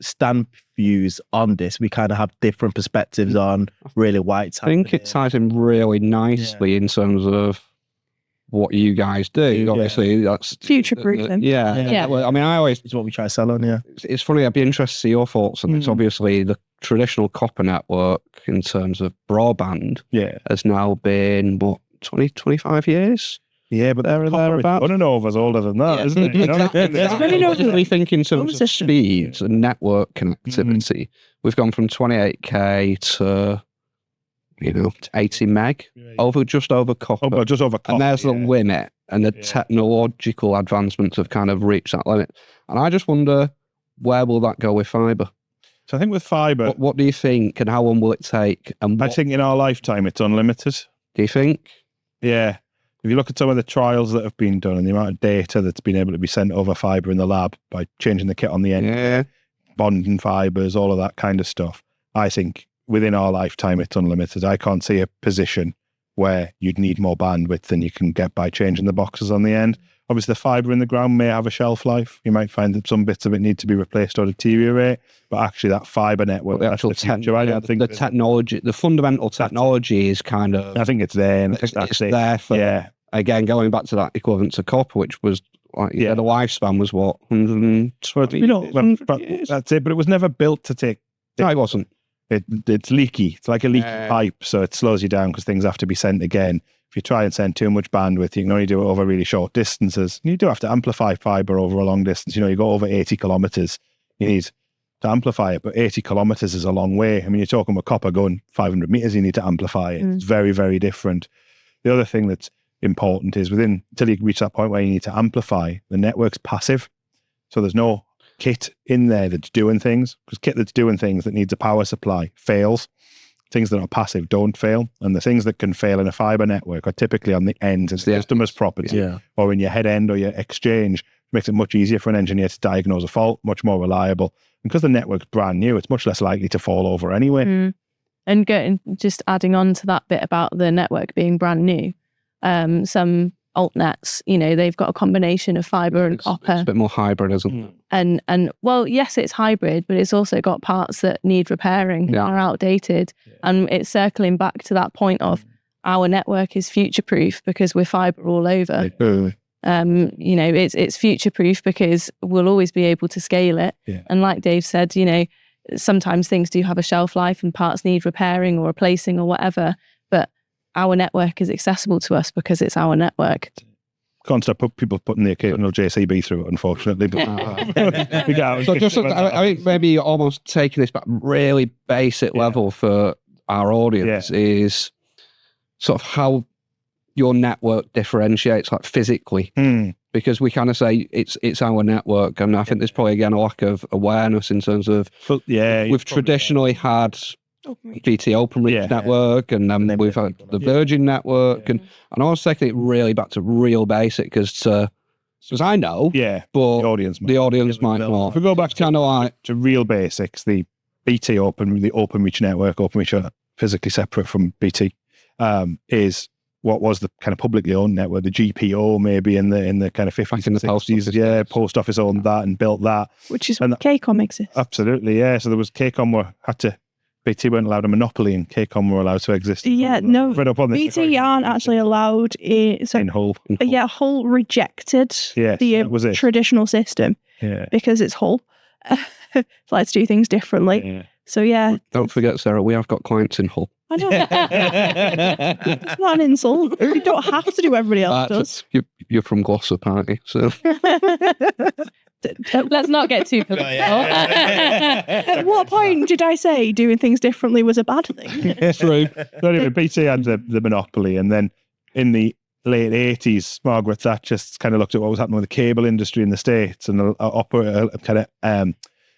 stand views on this. We kind of have different perspectives on really what's happening. I think it ties in really nicely in terms of what you guys do. Obviously, that's future-proof them. Well, I mean, I always... It's what we try to sell on, It's funny, I'd be interested to see your thoughts on this. Obviously, the traditional copper network in terms of broadband has now been, 25 years? Yeah, but thereabouts. Unanov's older than that, isn't it? We think in terms of speeds and network connectivity, we've gone from 28k to 80 meg, just over copper. Just over copper. And there's the limit, and the technological advancements have kind of reached that limit. And I just wonder, where will that go with fibre? So I think with fibre... What do you think, and how long will it take? And I think in our lifetime, it's unlimited. Do you think? Yeah. If you look at some of the trials that have been done and the amount of data that's been able to be sent over fibre in the lab by changing the kit on the end, bonding fibres, all of that kind of stuff, I think within our lifetime, it's unlimited. I can't see a position where you'd need more bandwidth than you can get by changing the boxes on the end. Obviously, the fibre in the ground may have a shelf life. You might find that some bits of it need to be replaced or deteriorate, but actually that fibre network, the actual technology, the fundamental technology is kind of... I think it's there. And it's there for, again, going back to that equivalent to copper, which was, the lifespan was what, 120 years? That's it, but it was never built to take... No, it wasn't. It's leaky. It's like a leaky pipe, so it slows you down because things have to be sent again. If you try and send too much bandwidth, you can only do it over really short distances. You do have to amplify fibre over a long distance. You go over 80 kilometres, you need to amplify it, but 80 kilometres is a long way. I mean, you're talking about copper going 500 metres, you need to amplify it. It's very, very different. The other thing that's important is until you reach that point where you need to amplify, the network's passive. So there's no kit in there that's doing things, because kit that's doing things that needs a power supply fails. Things that are passive don't fail, and the things that can fail in a fibre network are typically on the end of the customer's property or in your head end or your exchange. It makes it much easier for an engineer to diagnose a fault, much more reliable. And because the network's brand new, it's much less likely to fall over anyway. And just adding on to that bit about the network being brand new, some altnets, they've got a combination of fibre and copper. It's a bit more hybrid, isn't it? And well, yes, it's hybrid, but it's also got parts that need repairing and are outdated. And it's circling back to that point of our network is future-proof because we're fibre all over. It's future-proof because we'll always be able to scale it. And like Dave said, sometimes things do have a shelf life and parts need repairing or replacing or whatever, but our network is accessible to us because it's our network. Can't stop people putting the occasional JCB through it, unfortunately. But I think maybe almost taking this back really basic level for our audience is sort of how your network differentiates, like physically, because we kind of say it's our network, and I think there's probably again a lack of awareness in terms of we've traditionally had BT Openreach network, and then we've had the Virgin network, and I was taking it really back to real basic because I know, but the audience might not. If we go back to real basics, the BT Openreach network, Openreach are physically separate from BT, is what was the kind of publicly owned network, the GPO maybe in the kind of 50s and 60s. Post office owned that and built that. Which is when KCOM exists. Absolutely, yeah. So there was KCOM BT weren't allowed a monopoly and KCOM were allowed to exist. BT aren't actually allowed in Hull. Hull rejected the traditional system because it's Hull. Let's do things differently. So don't forget, Sarah, we have got clients in Hull. I know. It's not an insult. You don't have to do what everybody else does. You're from Glossop, aren't you? So. Let's not get too political. At what point did I say doing things differently was a bad thing? It's true. Anyway, BT had the monopoly, and then in the late 80s, Margaret Thatcher kind of looked at what was happening with the cable industry in the States and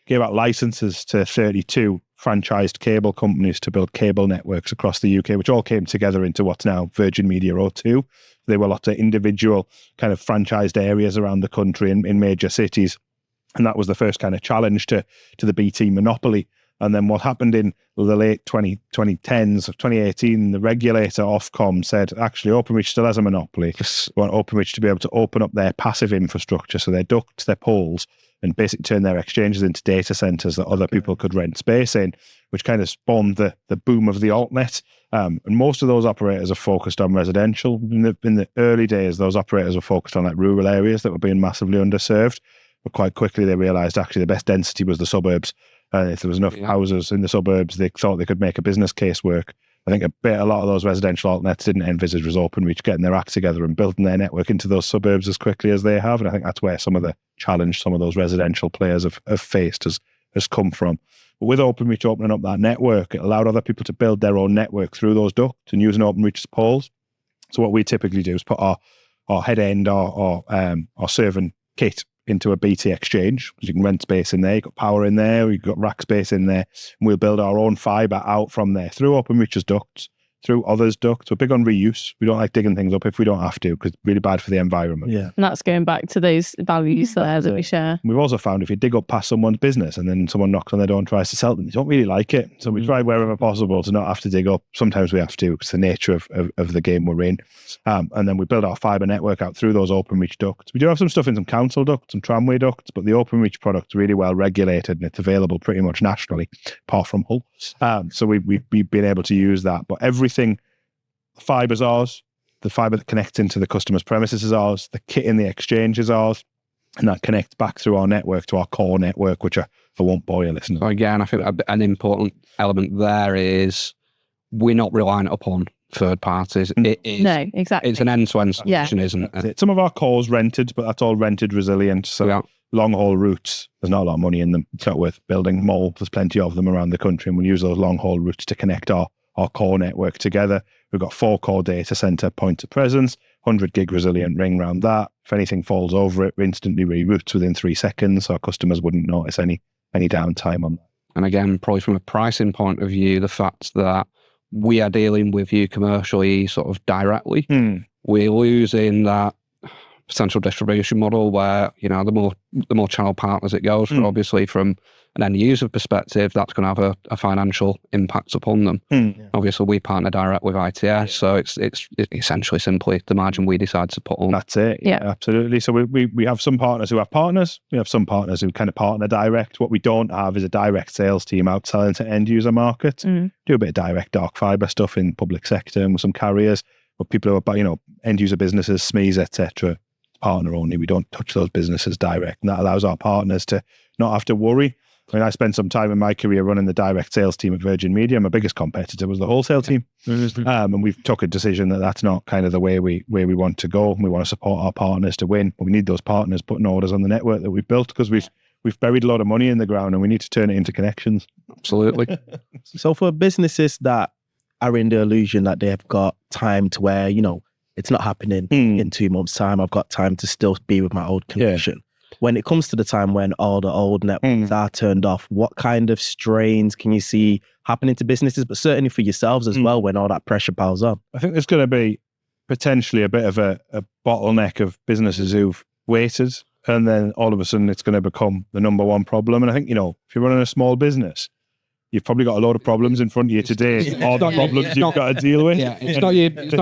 gave out licenses to 32 franchised cable companies to build cable networks across the UK, which all came together into what's now Virgin Media O2. There were lots of individual kind of franchised areas around the country in major cities. And that was the first kind of challenge to the BT monopoly. And then what happened in the late 2010s, 2018, the regulator Ofcom said, actually, Openreach still has a monopoly. We want Openreach to be able to open up their passive infrastructure, so their ducts, their poles, and basically turn their exchanges into data centers that other people could rent space in, which kind of spawned the boom of the altnet. And most of those operators are focused on residential. In the early days, those operators were focused on like rural areas that were being massively underserved. But quite quickly, they realized actually the best density was the suburbs. If there was enough houses in the suburbs, they thought they could make a business case work. I think a lot of those residential altnets didn't envisage was Openreach getting their act together and building their network into those suburbs as quickly as they have. And I think that's where some of the challenge some of those residential players have faced has come from. But with Openreach opening up that network, it allowed other people to build their own network through those ducts and using Openreach's poles. So what we typically do is put our head end, our serving kit into a BT exchange. You can rent space in there, you've got power in there, you've got rack space in there, and we'll build our own fibre out from there through Openreach's ducts, through others' ducts. We're big on reuse. We don't like digging things up if we don't have to, because it's really bad for the environment. Yeah. And that's going back to those values there that we share. We've also found if you dig up past someone's business and then someone knocks on their door and tries to sell them, they don't really like it. So we try wherever possible to not have to dig up. Sometimes we have to, because the nature of the game we're in. And then we build our fibre network out through those Openreach ducts. We do have some stuff in some council ducts, some tramway ducts, but the Openreach product's really well regulated and it's available pretty much nationally, apart from Hull. So we've been able to use that. But everything, the fibre's ours, the fibre that connects into the customer's premises is ours, the kit in the exchange is ours, and that connects back through our network to our core network, which I won't bore your listeners. So again, I think an important element there is we're not reliant upon third parties. It is, No, exactly. it's an end-to-end solution, isn't it? Some of our core's rented, but that's all rented resilient. So long-haul routes, there's not a lot of money in them. It's not worth building more. There's plenty of them around the country, and we'll use those long-haul routes to connect our core network together. We've got 4 core data center points of presence, 100 gig resilient ring around that. If anything falls over it, we instantly reroutes within 3 seconds, so our customers wouldn't notice any downtime on that. And again, probably from a pricing point of view, the fact that we are dealing with you commercially sort of directly, we're losing that potential distribution model where, you know, the more channel partners it goes for, obviously from an end user perspective, that's going to have a financial impact upon them. Obviously, we partner direct with ITS, so it's essentially simply the margin we decide to put on. That's it. Yeah, absolutely. So we have some partners who have partners. We have some partners who kind of partner direct. What we don't have is a direct sales team out selling to end user markets. Do a bit of direct dark fibre stuff in public sector and with some carriers, but people who are, you know, end user businesses, SMEs, etc. Partner only. We don't touch those businesses direct, and that allows our partners to not have to worry. I mean, I spent some time in my career running the direct sales team at Virgin Media. My biggest competitor was the wholesale team. And we've took a decision that that's not kind of the way we want to go. We want to support our partners to win, but we need those partners putting orders on the network that we've built, because we've buried a lot of money in the ground and we need to turn it into connections. Absolutely. So for businesses that are in the illusion that they've got time to where, you know, it's not happening in 2 months' time, I've got time to still be with my old connection. When it comes to the time when all the old networks are turned off, what kind of strains can you see happening to businesses, but certainly for yourselves as well, when all that pressure piles on? I think there's going to be potentially a bit of a bottleneck of businesses who've waited, and then all of a sudden it's going to become the number one problem. And I think, you know, if you're running a small business, you've probably got a lot of problems in front of you today, all the problems you've got to deal with. Yeah, it's not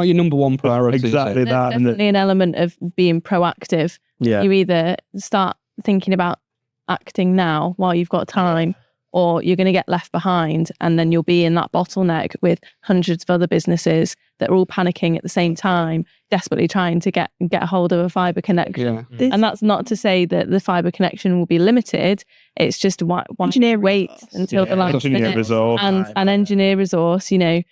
your number one priority. Exactly that. There's definitely an element of being proactive. Yeah. You either start thinking about acting now while you've got time, or you're going to get left behind, and then you'll be in that bottleneck with hundreds of other businesses that are all panicking at the same time, desperately trying to get a hold of a fibre connection. And that's not to say that the fibre connection will be limited. It's just one wait until the last minute. And engineer resource, you know,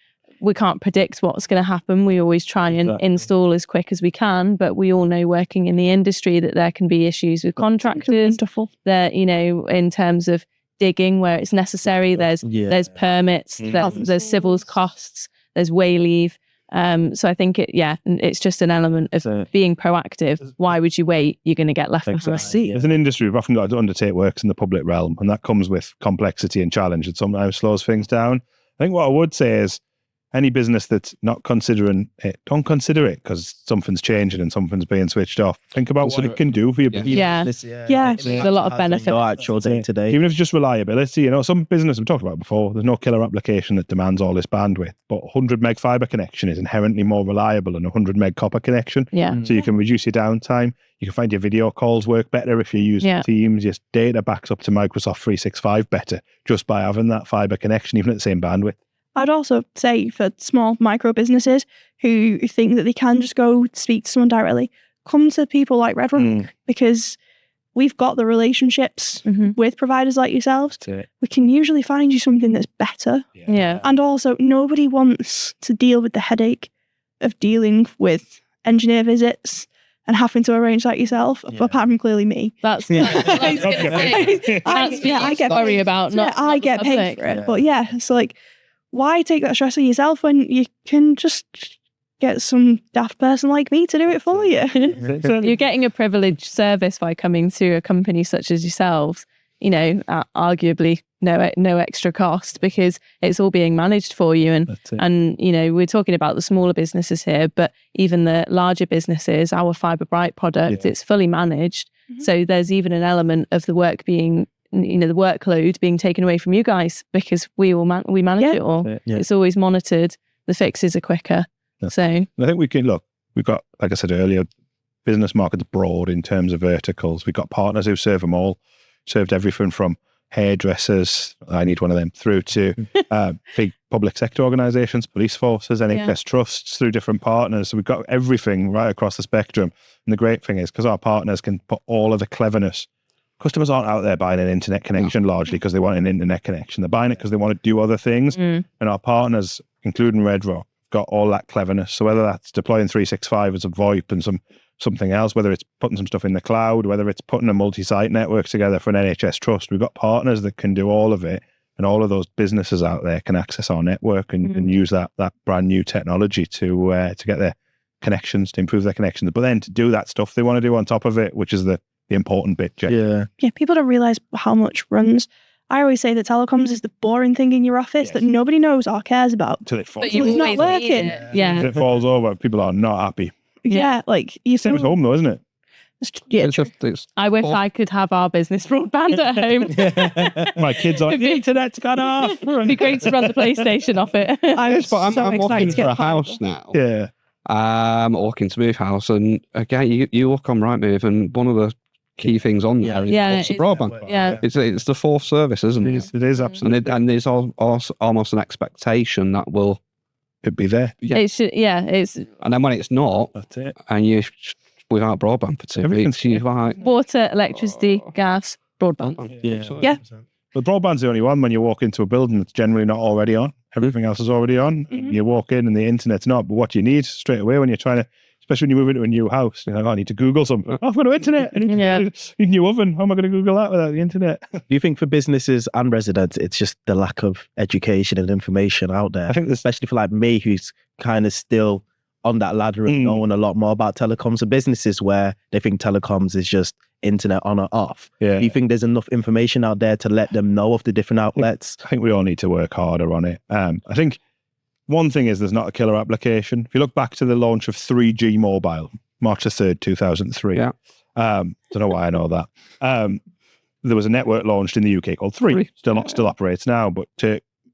we can't predict what's going to happen. We always try and install as quick as we can, but we all know working in the industry that there can be issues with contractors. That, you know, in terms of digging where it's necessary, there's permits, there's civils costs, there's way leave. So I think it's just an element of being proactive. Why would you wait? You're going to get left behind. As an industry, we've often got to undertake works in the public realm, and that comes with complexity and challenge, and sometimes slows things down. I think what I would say is, any business that's not considering it, don't consider it because something's changing and something's being switched off. Think about what it can do for your business. There's a lot of benefit. Your actual day-to-day. Even if it's just reliability, some business we've talked about before, there's no killer application that demands all this bandwidth, but 100 meg fibre connection is inherently more reliable than a 100 meg copper connection. Yeah. So you can reduce your downtime. You can find your video calls work better if you use Teams. Your data backs up to Microsoft 365 better just by having that fibre connection, even at the same bandwidth. I'd also say for small micro businesses who think that they can just go speak to someone directly, come to people like Red Rock because we've got the relationships with providers like yourselves. We can usually find you something that's better. Yeah. And also, nobody wants to deal with the headache of dealing with engineer visits and having to arrange that yourself, apart from clearly me. That's I get worry about. I get paid for it. But so like, why take that stress on yourself when you can just get some daft person like me to do it for you? You're getting a privileged service by coming to a company such as yourselves, arguably no extra cost because it's all being managed for you. And we're talking about the smaller businesses here, but even the larger businesses, our Fibre Bright product, it's fully managed. So there's even an element of the work being the workload being taken away from you guys because we manage it all. It's always monitored. The fixes are quicker. So I think we can we've got, like I said earlier, business markets broad in terms of verticals. We've got partners who serve them all, served everything from hairdressers, I need one of them, through to big public sector organisations, police forces, NHS trusts, through different partners. So we've got everything right across the spectrum. And the great thing is because our partners can put all of the cleverness. Customers aren't out there buying an internet connection largely because they want an internet connection. They're buying it because they want to do other things. And our partners, including Red Rock, got all that cleverness. So whether that's deploying 365 as a VoIP and something else, whether it's putting some stuff in the cloud, whether it's putting a multi-site network together for an NHS trust, we've got partners that can do all of it. And all of those businesses out there can access our network and use that brand new technology to get their connections, to improve their connections. But then to do that stuff they want to do on top of it, which is the important bit, Jake. Yeah, people don't realise how much runs. I always say that telecoms is the boring thing in your office that nobody knows or cares about. Until it falls But it's not working. If it falls over, people are not happy. Like you Same as home though, isn't it? I wish I could have our business broadband at home. My kids are, the internet's gone off. It'd be great to run the PlayStation off it. I'm looking for a house now. Yeah. I'm looking to move house, and again, you look on Rightmove, and one of the key things on there is broadband. Yeah, it's the fourth service, isn't it? It is absolutely, and there's almost an expectation that it'd be there. It's and then when it's not, that's it. And you without broadband for 2 weeks, you're like water, electricity, gas, broadband. Yeah. But broadband's the only one when you walk into a building that's generally not already on. Everything else is already on. You walk in and the internet's not. But what you need straight away when you're trying to, especially when you move into a new house, you're like, I need to Google something. Oh, I've got no internet. I need a new oven. How am I going to Google that without the internet? Do you think for businesses and residents, it's just the lack of education and information out there? I think especially for like me, who's kind of still on that ladder of knowing a lot more about telecoms. So businesses where they think telecoms is just internet on or off. Do you think there's enough information out there to let them know of the different outlets? I think we all need to work harder on it. I think one thing is there's not a killer application. If you look back to the launch of 3G mobile, March the 3rd, 2003. Don't know why I know that. There was a network launched in the UK called 3. Still operates now, but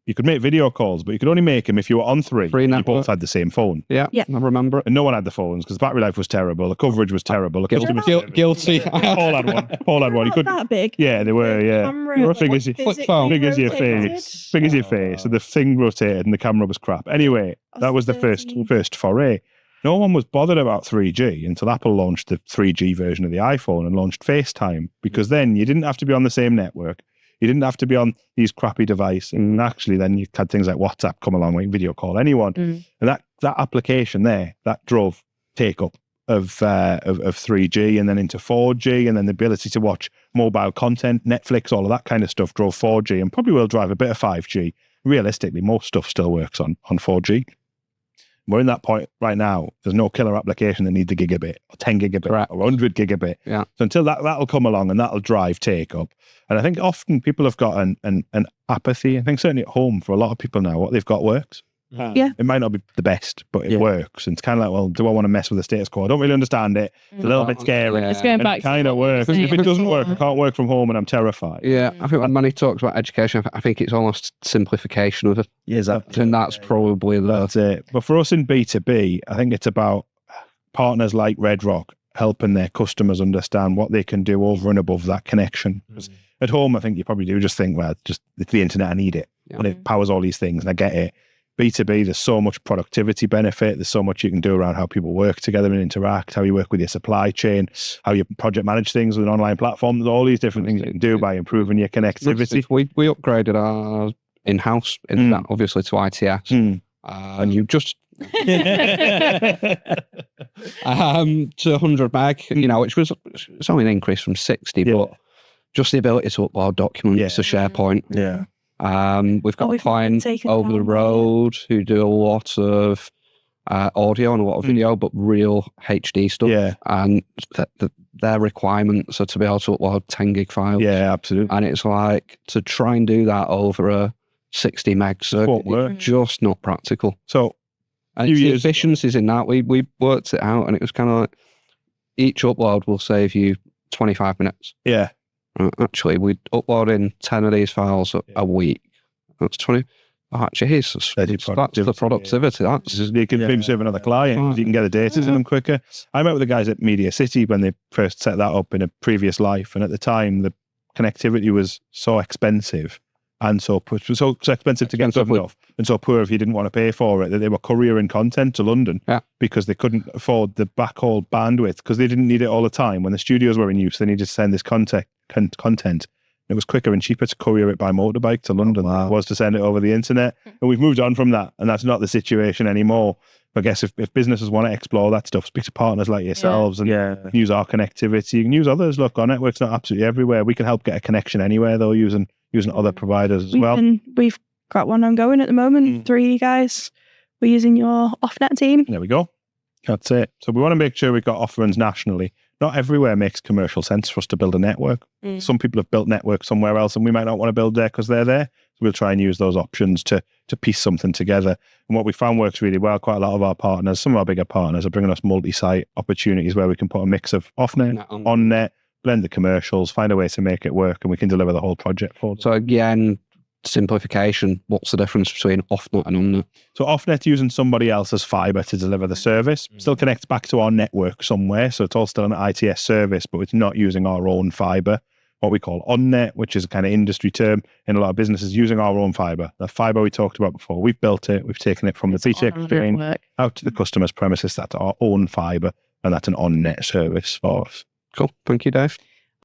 you could make video calls, but you could only make them if you were on 3. You both had the same phone. Yeah, I remember it. And no one had the phones because battery life was terrible, the coverage was terrible. Guilty. Paul had one. You could that big. Yeah, they were. Yeah, they were big as your face. Big as your face. So the thing rotated and the camera was crap. Anyway, that was the first foray. No one was bothered about 3G until Apple launched the 3G version of the iPhone and launched FaceTime, because then you didn't have to be on the same network. You didn't have to be on these crappy devices. And actually then you had things like WhatsApp come along where you video call anyone. And that application there, that drove take up of 3G and then into 4G, and then the ability to watch mobile content, Netflix, all of that kind of stuff drove 4G, and probably will drive a bit of 5G. Realistically, most stuff still works on 4G. We're in that point right now. There's no killer application that needs a gigabit or 10 gigabit or 100 gigabit. Yeah. So until that'll come along, and that'll drive take up. And I think often people have got an apathy. I think certainly at home for a lot of people now, what they've got works. Yeah. It might not be the best, but it works. And it's kind of like, well, do I want to mess with the status quo? I don't really understand it. It's a little bit scary. It's going back. It kind of works. If it doesn't work, I can't work from home and I'm terrified. Yeah, I think when Manny talks about education, I think it's almost simplification of it. Yeah, exactly. And that's probably That's it. But for us in B2B, I think it's about partners like Red Rock helping their customers understand what they can do over and above that connection. Because at home, I think you probably do just think, well, it's the internet, I need it. And it powers all these things, and I get it. B2B, there's so much productivity benefit. There's so much you can do around how people work together and interact, how you work with your supply chain, how you project manage things with an online platform. There's all these different things you can do by improving your connectivity. We upgraded our in-house internet, obviously, to ITS. And you just... to 100 meg, which was it's only an increase from 60, but just the ability to upload documents to SharePoint. Yeah. We've got a client over the road who do a lot of audio and a lot of video, but real HD stuff. Yeah. And their requirements are to be able to upload 10 gig files. Yeah, absolutely. And it's like to try and do that over a 60 meg circuit, it's just not practical. So, and it's the efficiencies in that. We worked it out, and it was kind of like each upload will save you 25 minutes. Yeah. Actually, we upload in 10 of these files a week. That's 20. Actually, that's the productivity. That's you can serve another client because you can get the data in them quicker. I met with the guys at Media City when they first set that up in a previous life, and at the time the connectivity was so expensive and so expensive to get stuff off, and so poor if you didn't want to pay for it, that they were couriering content to London because they couldn't afford the backhaul bandwidth because they didn't need it all the time. When the studios were in use, they needed to send this content. It was quicker and cheaper to courier it by motorbike to London than it was to send it over the internet. And we've moved on from that, and that's not the situation anymore. I guess if businesses want to explore that stuff, speak to partners like yourselves and use our connectivity. You can use others. Look, our network's not absolutely everywhere. We can help get a connection anywhere, though, using other providers as well. We've got one ongoing at the moment. 3 guys. We're using your off-net team. There we go. That's it. So we want to make sure we've got offerings nationally. Not everywhere makes commercial sense for us to build a network. Some people have built networks somewhere else, and we might not want to build there because they're there. So we'll try and use those options to piece something together. And what we found works really well, quite a lot of our partners, some of our bigger partners, are bringing us multi-site opportunities where we can put a mix of off-net, on-net, blend the commercials, find a way to make it work, and we can deliver the whole project for them. So again, simplification, what's the difference between off-net and on-net? So off-net using somebody else's fibre to deliver the service, still connects back to our network somewhere, so it's all still an ITS service, but it's not using our own fibre. What we call on-net, which is a kind of industry term in a lot of businesses, using our own fibre. The fibre we talked about before, we've built it, we've taken it from the BT Exchange out to the customer's premises. That's our own fibre, and that's an on-net service for us. Cool. Thank you, Dave.